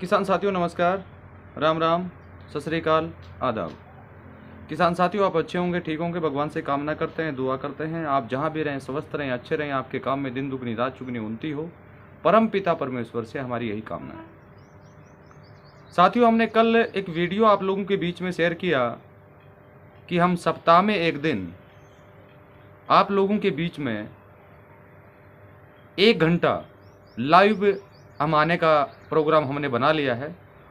किसान साथियों नमस्कार, राम राम, सत श्री अकाल, आदाब। किसान साथियों आप अच्छे होंगे, ठीक होंगे, भगवान से कामना करते हैं, दुआ करते हैं आप जहां भी रहें स्वस्थ रहें, अच्छे रहें, आपके काम में दिन दुगनी रात चुगनी उन्नति हो। परम पिता परमेश्वर से हमारी यही कामना है। साथियों हमने कल एक वीडियो आप लोगों के बीच में शेयर किया कि हम सप्ताह में एक दिन आप लोगों के बीच में 1 घंटा लाइव हम आने का प्रोग्राम हमने बना लिया है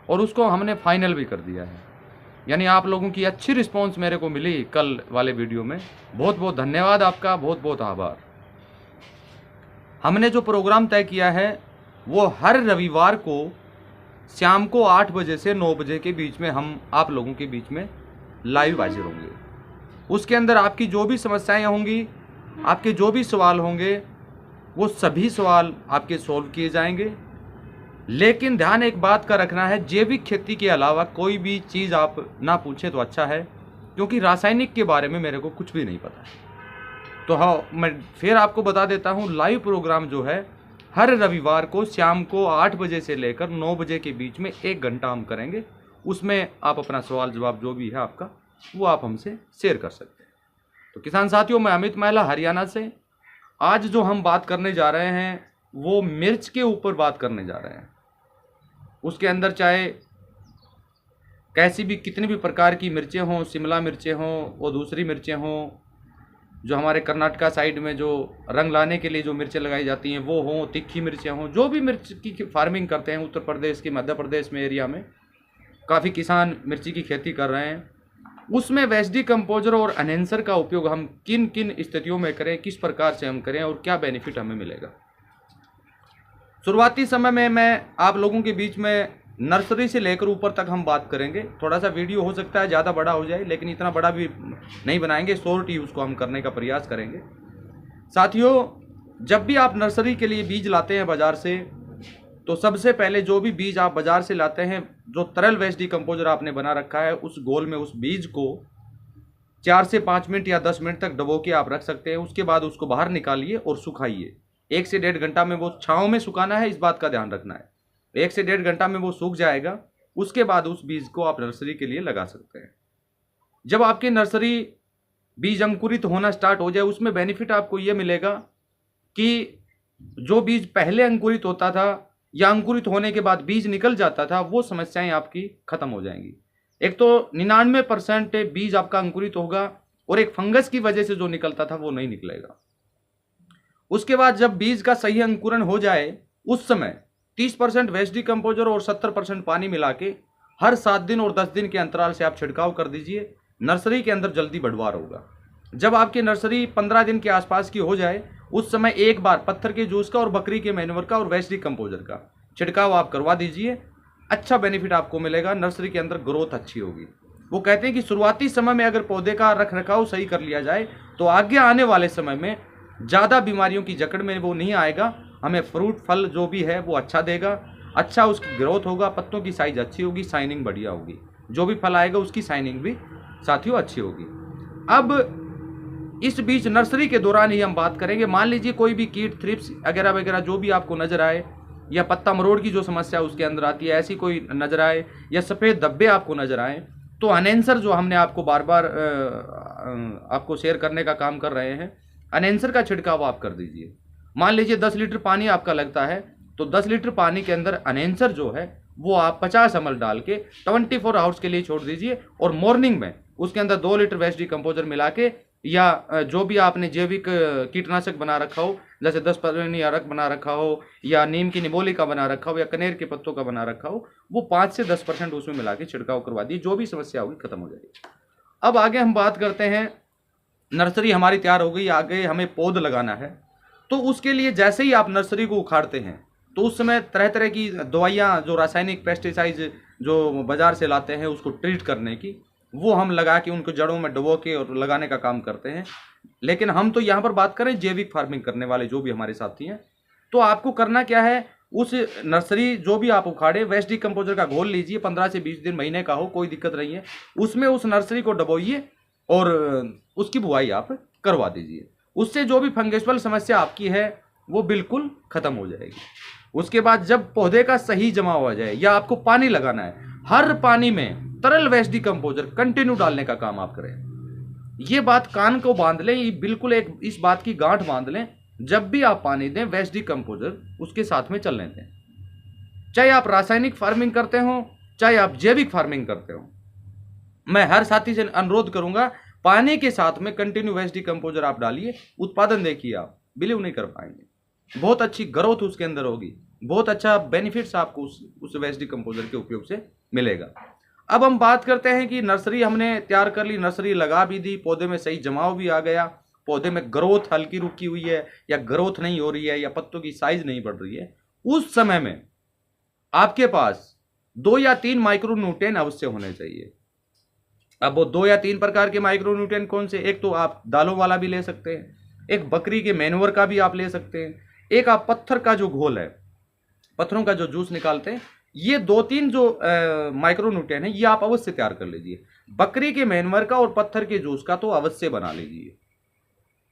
और उसको हमने फाइनल भी कर दिया है। यानी आप लोगों की अच्छी रिस्पांस मेरे को मिली कल वाले वीडियो में। बहुत बहुत धन्यवाद आपका, बहुत बहुत आभार। हमने जो प्रोग्राम तय किया है वो हर रविवार को शाम को 8 बजे से 9 बजे के बीच में हम आप लोगों के बीच में लाइव हाजिर होंगे। उसके अंदर आपकी जो भी समस्याएं होंगी, आपके जो भी सवाल होंगे, वो सभी सवाल आपके सॉल्व किए जाएंगे। लेकिन ध्यान एक बात का रखना है, जैविक खेती के अलावा कोई भी चीज़ आप ना पूछें तो अच्छा है, क्योंकि रासायनिक के बारे में मेरे को कुछ भी नहीं पता है। तो हाँ, मैं फिर आपको बता देता हूँ, लाइव प्रोग्राम जो है हर रविवार को शाम को 8 बजे से लेकर 9 बजे के बीच में 1 घंटा हम करेंगे। उसमें आप अपना सवाल जवाब जो भी है आपका, वो आप हमसे शेयर कर सकते हैं। तो किसान साथियों, मैं अमित महिला हरियाणा से। आज जो हम बात करने जा रहे हैं वो मिर्च के ऊपर बात करने जा रहे हैं। उसके अंदर चाहे कैसी भी कितनी भी प्रकार की मिर्चें हों, शिमला मिर्चें हों और दूसरी मिर्चें हों, जो हमारे कर्नाटका साइड में जो रंग लाने के लिए जो मिर्चें लगाई जाती हैं वो हों, तीखी मिर्चें हों, जो भी मिर्च की फार्मिंग करते हैं उत्तर प्रदेश के मध्य प्रदेश में एरिया में काफ़ी किसान मिर्ची की खेती कर रहे हैं। उसमें वेस्डी कंपोजर और एनहेंसर का उपयोग हम किन किन स्थितियों में करें, किस प्रकार से हम करें और क्या बेनिफिट हमें मिलेगा। शुरुआती समय में मैं आप लोगों के बीच में नर्सरी से लेकर ऊपर तक हम बात करेंगे। थोड़ा सा वीडियो हो सकता है ज़्यादा बड़ा हो जाए, लेकिन इतना बड़ा भी नहीं बनाएंगे, शॉर्ट ही उसको हम करने का प्रयास करेंगे। साथियों, जब भी आप नर्सरी के लिए बीज लाते हैं बाज़ार से, तो सबसे पहले जो भी बीज आप बाज़ार से लाते हैं, जो तरल वेस्ट डिकम्पोजर आपने बना रखा है, उस गोल में उस बीज को 4 से 5 मिनट या 10 मिनट तक डबो के आप रख सकते हैं। उसके बाद उसको बाहर निकालिए और सुखाइए। 1 से 1.5 घंटा में वो छाँव में सुखाना है, इस बात का ध्यान रखना है। 1 से 1.5 घंटा में वो सूख जाएगा। उसके बाद उस बीज को आप नर्सरी के लिए लगा सकते हैं। जब आपकी नर्सरी बीज अंकुरित होना स्टार्ट हो जाए, उसमें बेनिफिट आपको ये मिलेगा कि जो बीज पहले अंकुरित होता था या अंकुरित होने के बाद बीज निकल जाता था, वो समस्याएं आपकी खत्म हो जाएंगी। एक तो 99% बीज आपका अंकुरित होगा और एक फंगस की वजह से जो निकलता था वो नहीं निकलेगा। उसके बाद जब बीज का सही अंकुरण हो जाए, उस समय 30% वेस्ट डिकम्पोजर और 70% पानी मिला के हर 7 दिन और 10 दिन के अंतराल से आप छिड़काव कर दीजिए। नर्सरी के अंदर जल्दी बढ़वार होगा। जब आपकी नर्सरी 15 दिन के आसपास की हो जाए, उस समय एक बार पत्थर के जूस का और बकरी के मैन्योर का और वेस्ट डिकम्पोजर का छिड़काव आप करवा दीजिए। अच्छा बेनिफिट आपको मिलेगा, नर्सरी के अंदर ग्रोथ अच्छी होगी। वो कहते हैं कि शुरुआती समय में अगर पौधे का रख रखाव सही कर लिया जाए, तो आगे आने वाले समय में ज़्यादा बीमारियों की जकड़ में वो नहीं आएगा। हमें फ्रूट फल जो भी है वो अच्छा देगा, अच्छा उसकी ग्रोथ होगा, पत्तों की साइज अच्छी होगी, शाइनिंग बढ़िया होगी, जो भी फल आएगा उसकी शाइनिंग भी साथियों अच्छी होगी। अब इस बीच नर्सरी के दौरान ही हम बात करेंगे। मान लीजिए कोई भी कीट, थ्रिप्स वगैरह वगैरह जो भी आपको नजर आए, या पत्ता मरोड़ की जो समस्या उसके अंदर आती है, ऐसी कोई नजर आए, या सफ़ेद धब्बे आपको नजर आए, तो एनहेंसर जो हमने आपको बार बार आपको शेयर करने का काम कर रहे हैं, एनहेंसर का छिड़काव आप कर दीजिए। मान लीजिए 10 लीटर पानी आपका लगता है, तो 10 लीटर पानी के अंदर एनहेंसर जो है वो आप 50 ml डाल के 24 आवर्स के लिए छोड़ दीजिए। और मॉर्निंग में उसके अंदर 2 लीटर वेस्ट डिकम्पोजर मिला के, या जो भी आपने जैविक कीटनाशक बना रखा हो, जैसे 10% अरक बना रखा हो, या नीम की निबोली का बना रखा हो, या कनेर के पत्तों का बना रखा हो, वो 5 से 10% उसमें मिला के छिड़काव करवा दिए। जो भी समस्या होगी खत्म हो जाएगी। अब आगे हम बात करते हैं, नर्सरी हमारी तैयार हो गई, आगे हमें पौध लगाना है। तो उसके लिए जैसे ही आप नर्सरी को उखाड़ते हैं, तो उस समय तरह तरह की दवाइयाँ, जो रासायनिक पेस्टिसाइड जो बाज़ार से लाते हैं उसको ट्रीट करने की, वो हम लगा के उनको जड़ों में डुबो के और लगाने का काम करते हैं। लेकिन हम तो यहाँ पर बात करें जैविक फार्मिंग करने वाले जो भी हमारे साथी हैं, तो आपको करना क्या है, उस नर्सरी जो भी आप उखाड़े, वेस्ट डिकम्पोजर का घोल लीजिए, 15 से 20 दिन, महीने का हो, कोई दिक्कत नहीं है। उसमें उस नर्सरी को डबोइए और उसकी बुआई आप करवा दीजिए। उससे जो भी फंगसुअल समस्या आपकी है वो बिल्कुल ख़त्म हो जाएगी। उसके बाद जब पौधे का सही जमाव हो जाए या आपको पानी लगाना है, हर पानी में तरल वेस्ट डिकम्पोजर कंटिन्यू डालने का काम आप करें। ये बात कान को बांध लें, ये बिल्कुल एक इस बात की गांठ बांध लें, जब भी आप पानी दें वेस्ट डिकम्पोजर उसके साथ में चलने दें। चाहे आप रासायनिक फार्मिंग करते हो, चाहे आप जैविक फार्मिंग करते हो, मैं हर साथी से अनुरोध करूंगा पानी के साथ में कंटिन्यू वेस्ट डिकम्पोजर आप डालिए, उत्पादन देखिए, आप बिलीव नहीं कर पाएंगे। बहुत अच्छी ग्रोथ उसके अंदर होगी, बहुत अच्छा बेनिफिट्स आपको उस वेस्ट डिकम्पोजर के उपयोग से मिलेगा। अब हम बात करते हैं कि नर्सरी हमने तैयार कर ली, नर्सरी लगा भी दी, पौधे में सही जमाव भी आ गया, पौधे में ग्रोथ हल्की रुकी हुई है या ग्रोथ नहीं हो रही है या पत्तों की साइज नहीं बढ़ रही है, उस समय में आपके पास 2 या 3 माइक्रो न्यूट्रिएंट अवश्य होने चाहिए। अब वो 2 या 3 प्रकार के माइक्रो न्यूट्रिएंट कौन से? एक तो आप दालों वाला भी ले सकते हैं, एक बकरी के मैन्योर का भी आप ले सकते हैं, एक आप पत्थर का जो घोल है, पत्थरों का जो जूस निकालते हैं, ये 2-3 जो माइक्रो न्यूट्रिएंट है ये आप अवश्य तैयार कर लीजिए। बकरी के मैन्योर का और पत्थर के जूस का तो अवश्य बना लीजिए।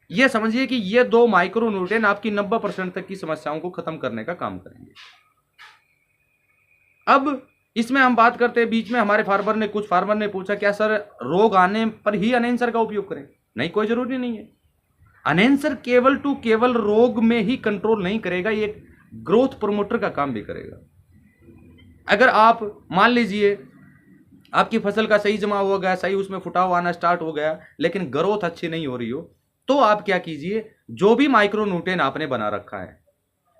ये समझिए कि ये 2 माइक्रो न्यूट्रिएंट आपकी 90% तक की समस्याओं को खत्म करने का काम करेंगे। अब इसमें हम बात करते हैं, बीच में हमारे कुछ फार्मर ने पूछा क्या सर रोग आने पर ही अनएंसर का उपयोग करें? नहीं, कोई जरूरी नहीं है। अनएंसर केवल रोग में ही कंट्रोल नहीं करेगा, ये ग्रोथ प्रमोटर का काम भी करेगा। अगर आप मान लीजिए आपकी फसल का सही जमाव हो गया, सही उसमें फुटाव आना स्टार्ट हो गया, लेकिन ग्रोथ अच्छी नहीं हो रही हो, तो आप क्या कीजिए, जो भी माइक्रो न्यूट्रिएंट आपने बना रखा है,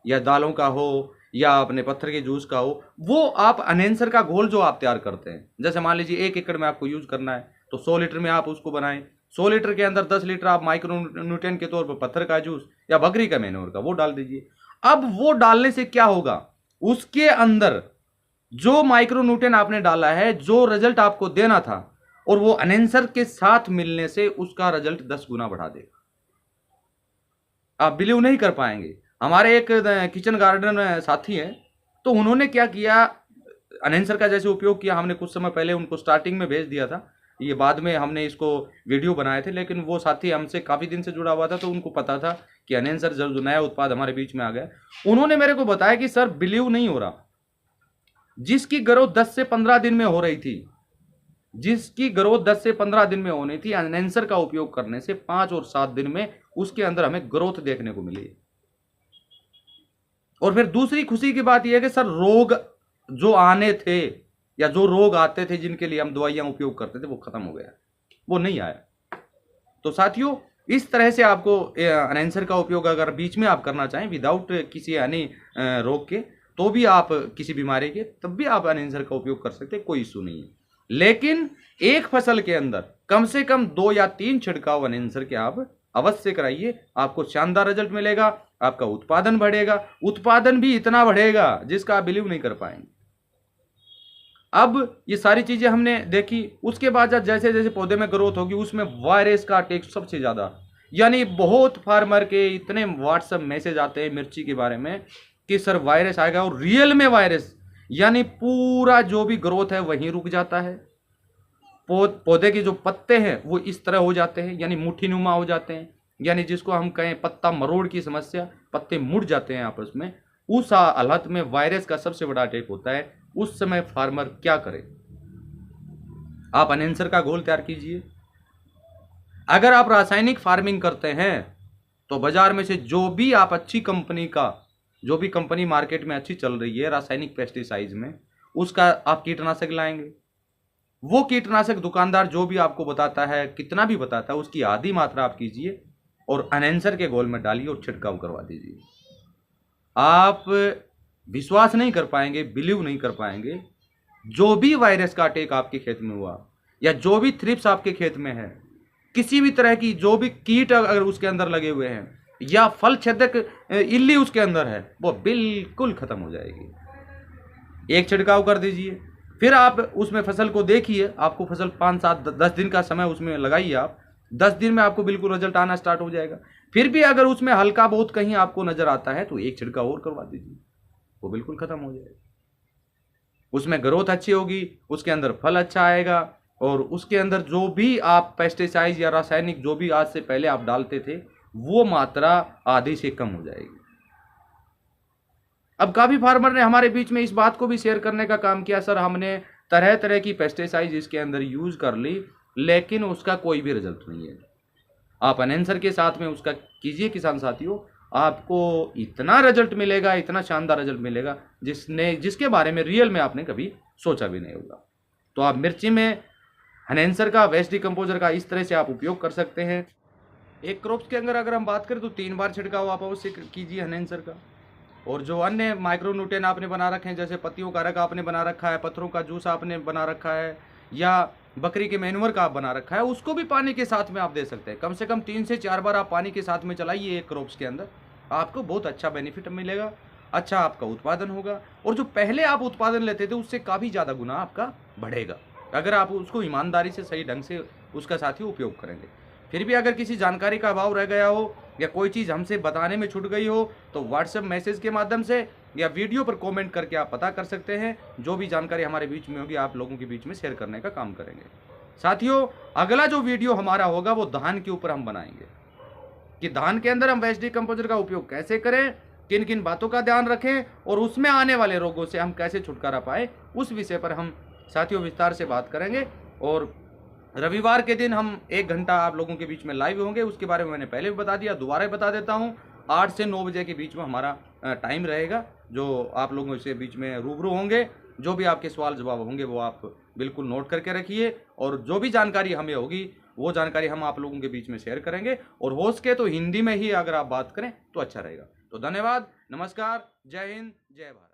या दालों का हो या अपने पत्थर के जूस का हो, वो आप अनएंसर का घोल जो आप तैयार करते हैं, जैसे मान लीजिए 1 एकड़ में आपको यूज करना है तो 100 लीटर में आप उसको बनाएं। 100 लीटर के अंदर 10 लीटर आप माइक्रो न्यूट्रिएंट के तौर पर पत्थर का जूस या बकरी का मैन्योर का वो डाल दीजिए। अब वो डालने से क्या होगा, उसके अंदर जो माइक्रो न्यूट्रिएंट आपने डाला है, जो रिजल्ट आपको देना था, और वो अनएंसर के साथ मिलने से उसका रिजल्ट 10 गुना बढ़ा देगा। आप बिलीव नहीं कर पाएंगे। हमारे एक किचन गार्डन में साथी हैं, तो उन्होंने क्या किया, अनएंसर का जैसे उपयोग किया, हमने कुछ समय पहले उनको स्टार्टिंग में भेज दिया था, ये बाद में हमने इसको वीडियो बनाए थे, लेकिन वो साथी हमसे काफ़ी दिन से जुड़ा हुआ था, तो उनको पता था कि अनएंसर जो नया उत्पाद हमारे बीच में आ गया। उन्होंने मेरे को बताया कि सर बिलीव नहीं हो रहा, जिसकी ग्रोथ 10 से 15 दिन में हो रही थी, जिसकी ग्रोथ 10 से 15 दिन में होनी थी, अनएंसर का उपयोग करने से 5 और 7 दिन में उसके अंदर हमें ग्रोथ देखने को मिली। और फिर दूसरी खुशी की बात यह है कि सर रोग जो आने थे या जो रोग आते थे जिनके लिए हम दवाइयां उपयोग करते थे वो खत्म हो गया, वो नहीं आया। तो साथियों, इस तरह से आपको अनएंसर का उपयोग अगर बीच में आप करना चाहें विदाउट किसी अन्य रोग के, तो भी आप किसी बीमारी के, तब भी आप अनएंसर का उपयोग कर सकते हैं, कोई इशू नहीं है। लेकिन एक फसल के अंदर कम से कम 2 या 3 छिड़काव अनएंसर के आप अवश्य कराइए, आपको शानदार रिजल्ट मिलेगा, आपका उत्पादन बढ़ेगा, उत्पादन भी इतना बढ़ेगा जिसका आप बिलीव नहीं कर पाएंगे। अब ये सारी चीजें हमने देखी, उसके बाद जैसे जैसे पौधे में ग्रोथ होगी उसमें वायरस का अटैक सबसे ज्यादा, यानी बहुत फार्मर के इतने व्हाट्सएप मैसेज आते हैं मिर्ची के बारे में कि सर वायरस आएगा, और रियल में वायरस, यानी पूरा जो भी ग्रोथ है वहीं रुक जाता है, पौधे के जो पत्ते हैं वो इस तरह हो जाते हैं, यानी मुट्ठीनुमा हो जाते हैं, यानी जिसको हम कहें पत्ता मरोड़ की समस्या, पत्ते मुड़ जाते हैं आपस में। उस हालत में वायरस का सबसे बड़ा अटैक होता है। उस समय फार्मर क्या करे, आप अनएंसर का घोल तैयार कीजिए। अगर आप रासायनिक फार्मिंग करते हैं तो बाजार में से जो भी आप अच्छी कंपनी का, जो भी कंपनी मार्केट में अच्छी चल रही है रासायनिक पेस्टिसाइड्स में, उसका आप कीटनाशक लाएंगे। वो कीटनाशक दुकानदार जो भी आपको बताता है, कितना भी बताता है, उसकी आधी मात्रा आप कीजिए और अनएंसर के घोल में डालिए और छिड़काव करवा दीजिए। आप विश्वास नहीं कर पाएंगे, बिलीव नहीं कर पाएंगे, जो भी वायरस का अटैक आपके खेत में हुआ या जो भी थ्रिप्स आपके खेत में है, किसी भी तरह की जो भी कीट अगर उसके अंदर लगे हुए हैं या फल छेदक इल्ली उसके अंदर है, वो बिल्कुल खत्म हो जाएगी। एक छिड़काव कर दीजिए, फिर आप उसमें फसल को देखिए, आपको फसल 5, 7, 10 दिन का समय उसमें लगाइए आप, 10 दिन में आपको बिल्कुल रिजल्ट आना स्टार्ट हो जाएगा। फिर भी अगर उसमें हल्का बहुत कहीं आपको नजर आता है तो एक छिड़काव और करवा दीजिए, वो बिल्कुल खत्म हो जाएगा। उसमें ग्रोथ अच्छी होगी, उसके अंदर फल अच्छा आएगा, और उसके अंदर जो भी आप पेस्टिसाइड या रासायनिक जो भी आज से पहले आप डालते थे वो मात्रा आधी से कम हो जाएगी। अब काफ़ी फार्मर ने हमारे बीच में इस बात को भी शेयर करने का काम किया, सर हमने तरह तरह की पेस्टिसाइड इसके अंदर यूज़ कर ली लेकिन उसका कोई भी रिजल्ट नहीं है। आप एनहेंसर के साथ में उसका कीजिए किसान साथियों, आपको इतना रिजल्ट मिलेगा, इतना शानदार रिजल्ट मिलेगा जिसके बारे में रियल में आपने कभी सोचा भी नहीं होगा। तो आप मिर्ची में एनहेंसर का, वेस्ट डिकम्पोजर का इस तरह से आप उपयोग कर सकते हैं। एक क्रॉप्स के अंदर अगर हम बात करें तो 3 बार छिड़काव आप अवश्य कीजिए एनहेंसर का। और जो अन्य माइक्रोन्यूट्रिएंट आपने बना रखे हैं, जैसे पत्तियों का रग आपने बना रखा है, पत्थरों का जूस आपने बना रखा है, या बकरी के मैन्योर का आप बना रखा है, उसको भी पानी के साथ में आप दे सकते हैं। कम से कम 3 से 4 बार आप पानी के साथ में चलाइए एक क्रॉप्स के अंदर, आपको बहुत अच्छा बेनिफिट मिलेगा, अच्छा आपका उत्पादन होगा। और जो पहले आप उत्पादन लेते थे उससे काफ़ी ज़्यादा गुना आपका बढ़ेगा, अगर आप उसको ईमानदारी से सही ढंग से उसका साथी उपयोग करेंगे। फिर भी अगर किसी जानकारी का अभाव रह गया हो या कोई चीज़ हमसे बताने में छूट गई हो तो व्हाट्सएप मैसेज के माध्यम से या वीडियो पर कमेंट करके आप पता कर सकते हैं। जो भी जानकारी हमारे बीच में होगी आप लोगों के बीच में शेयर करने का काम करेंगे। साथियों, अगला जो वीडियो हमारा होगा वो धान के ऊपर हम बनाएंगे कि धान के अंदर हम वेस्ट डिकम्पोजर का उपयोग कैसे करें, किन किन बातों का ध्यान रखें और उसमें आने वाले रोगों से हम कैसे छुटकारा पाए, उस विषय पर हम साथियों विस्तार से बात करेंगे। और रविवार के दिन हम 1 घंटा आप लोगों के बीच में लाइव होंगे, उसके बारे में मैंने पहले भी बता दिया, दोबारा बता देता हूँ। 8 से 9 बजे के बीच में हमारा टाइम रहेगा, जो आप लोगों से बीच में रूबरू होंगे। जो भी आपके सवाल जवाब होंगे वो आप बिल्कुल नोट करके रखिए और जो भी जानकारी हमें होगी वो जानकारी हम आप लोगों के बीच में शेयर करेंगे। और हो सके तो हिंदी में ही अगर आप बात करें तो अच्छा रहेगा। तो धन्यवाद, नमस्कार, जय हिंद, जय भारत।